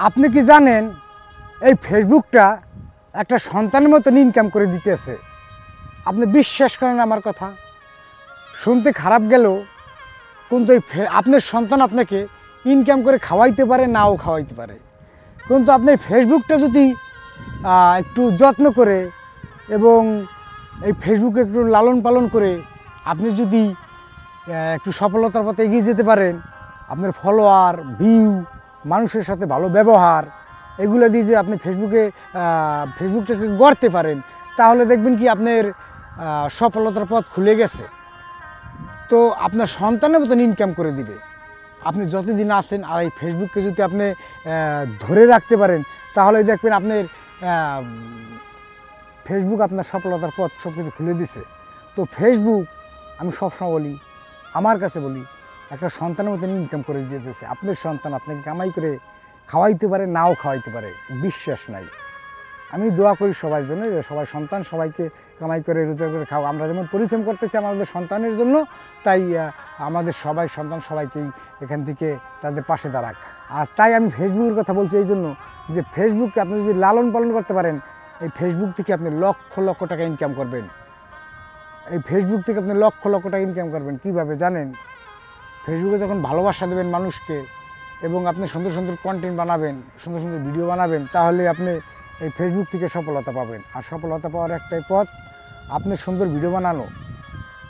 আপনি কি জানেন এই ফেসবুকটা একটা সন্তানের মতন ইনকাম করে দিতেছে? আপনি বিশ্বাস করেন আমার কথা? শুনতে খারাপ গেলেও কিন্তু আপনার সন্তান আপনাকে ইনকাম করে খাওয়াইতে পারে, নাও খাওয়াইতে পারে। কিন্তু আপনি ফেসবুকটা যদি একটু যত্ন করে এবং এই ফেসবুকে একটু লালন পালন করে আপনি যদি একটু সফলতার পথে এগিয়ে যেতে পারেন, আপনার ফলোয়ার, ভিউ, মানুষের সাথে ভালো ব্যবহার, এগুলো দিয়ে যে আপনি ফেসবুকটাকে গড়তে পারেন, তাহলে দেখবেন কি আপনার সফলতার পথ খুলে গেছে। তো আপনার সন্তানের মতন ইনকাম করে দিবে আপনি যতদিন আছেন। আর এই ফেসবুককে যদি আপনি ধরে রাখতে পারেন, তাহলে দেখবেন আপনার ফেসবুক আপনার সফলতার পথ সব কিছু খুলে দিছে। তো ফেসবুক আমি সবসময় বলি, আমার কাছে বলি, একটা সন্তানের মতন ইনকাম করে দিতেছে। আপনার সন্তান আপনাকে কামাই করে খাওয়াইতে পারে, নাও খাওয়াইতে পারে, বিশ্বাস নাই। আমি দোয়া করি সবার জন্য যে সবাই সন্তান সবাইকে কামাই করে রোজগার করে খাও। আমরা যেমন পরিশ্রম করতেছি আমাদের সন্তানের জন্য, তাই আমাদের সবাই সন্তান সবাইকেই এখান থেকে তাদের পাশে দাঁড়াক। আর তাই আমি ফেসবুকের কথা বলছি এই জন্য যে ফেসবুককে আপনি যদি লালন পালন করতে পারেন, এই ফেসবুক থেকে আপনি লক্ষ লক্ষ টাকা ইনকাম করবেন। এই ফেসবুক থেকে আপনি লক্ষ লক্ষ টাকা ইনকাম করবেন। কীভাবে জানেন? ফেসবুকে যখন ভালোবাসা দেবেন মানুষকে এবং আপনি সুন্দর সুন্দর কন্টেন্ট বানাবেন, সুন্দর সুন্দর ভিডিও বানাবেন, তাহলে আপনি এই ফেসবুক থেকে সফলতা পাবেন। আর সফলতা পাওয়ার একটাই পথ, আপনি সুন্দর ভিডিও বানানো।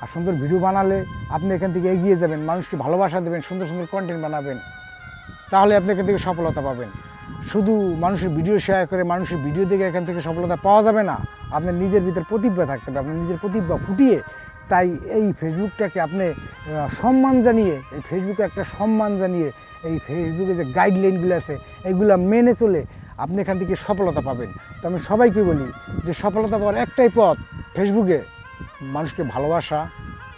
আর সুন্দর ভিডিও বানালে আপনি এখান থেকে এগিয়ে যাবেন, মানুষকে ভালোবাসা দেবেন, সুন্দর সুন্দর কন্টেন্ট বানাবেন, তাহলে আপনি এখান থেকে সফলতা পাবেন। শুধু মানুষের ভিডিও শেয়ার করে মানুষের ভিডিও দেখে এখান থেকে সফলতা পাওয়া যাবে না। আপনার নিজের ভিতর প্রতিভা থাকতে হবে, আপনার নিজের প্রতিভা ফুটিয়ে। তাই এই ফেসবুকটাকে আপনি সম্মান জানিয়ে, এই ফেসবুকে একটা সম্মান জানিয়ে, এই ফেসবুকে যে গাইডলাইনগুলো আছে এইগুলো মেনে চলে আপনি এখান থেকে সফলতা পাবেন। তো আমি সবাইকে বলি যে সফলতা পাওয়ার একটাই পথ, ফেসবুকে মানুষকে ভালোবাসা,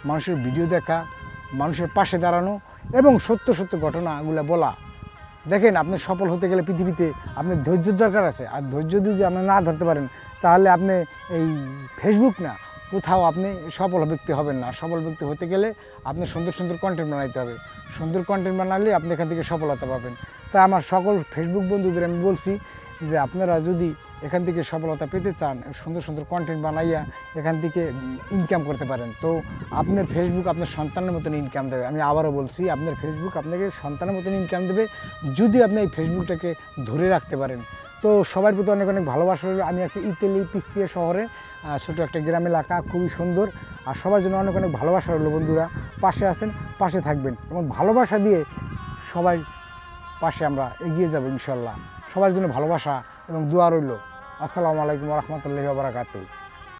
মানুষের ভিডিও দেখা, মানুষের পাশে দাঁড়ানো এবং সত্য সত্য ঘটনাগুলো বলা। দেখেন, আপনি সফল হতে গেলে পৃথিবীতে আপনার ধৈর্যের দরকার আছে। আর ধৈর্য যদি আপনি না ধরতে পারেন, তাহলে আপনি এই ফেসবুক না, কোথাও আপনি সফল ব্যক্তি হবেন না। সফল ব্যক্তি হতে গেলে আপনি সুন্দর সুন্দর কন্টেন্ট বানাইতে হবে। সুন্দর কন্টেন্ট বানালে আপনি এখান থেকে সফলতা পাবেন। তাই আমার সকল ফেসবুক বন্ধুদের আমি বলছি যে আপনারা যদি এখান থেকে সফলতা পেতে চান, সুন্দর সুন্দর কন্টেন্ট বানাইয়া এখান থেকে ইনকাম করতে পারেন, তো আপনার ফেসবুক আপনার সন্তানের মতন ইনকাম দেবে। আমি আবারও বলছি, আপনার ফেসবুক আপনাকে সন্তানের মতন ইনকাম দেবে যদি আপনি এই ফেসবুকটাকে ধরে রাখতে পারেন। তো সবার প্রতি অনেক অনেক ভালোবাসা রইল। আমি আছি ইতালি পিস্তিয়া শহরে, ছোটো একটা গ্রাম এলাকা, খুবই সুন্দর। আর সবার জন্য অনেক অনেক ভালোবাসা রইল। বন্ধুরা পাশে আছেন, পাশে থাকবেন এবং ভালোবাসা দিয়ে সবাই পাশে আমরা এগিয়ে যাব ইনশাল্লাহ। সবার জন্য ভালোবাসা এবং দোয়া রইল। আসসালামু আলাইকুম ওয়া রাহমাতুল্লাহি ওয়া বারাকাতুহু।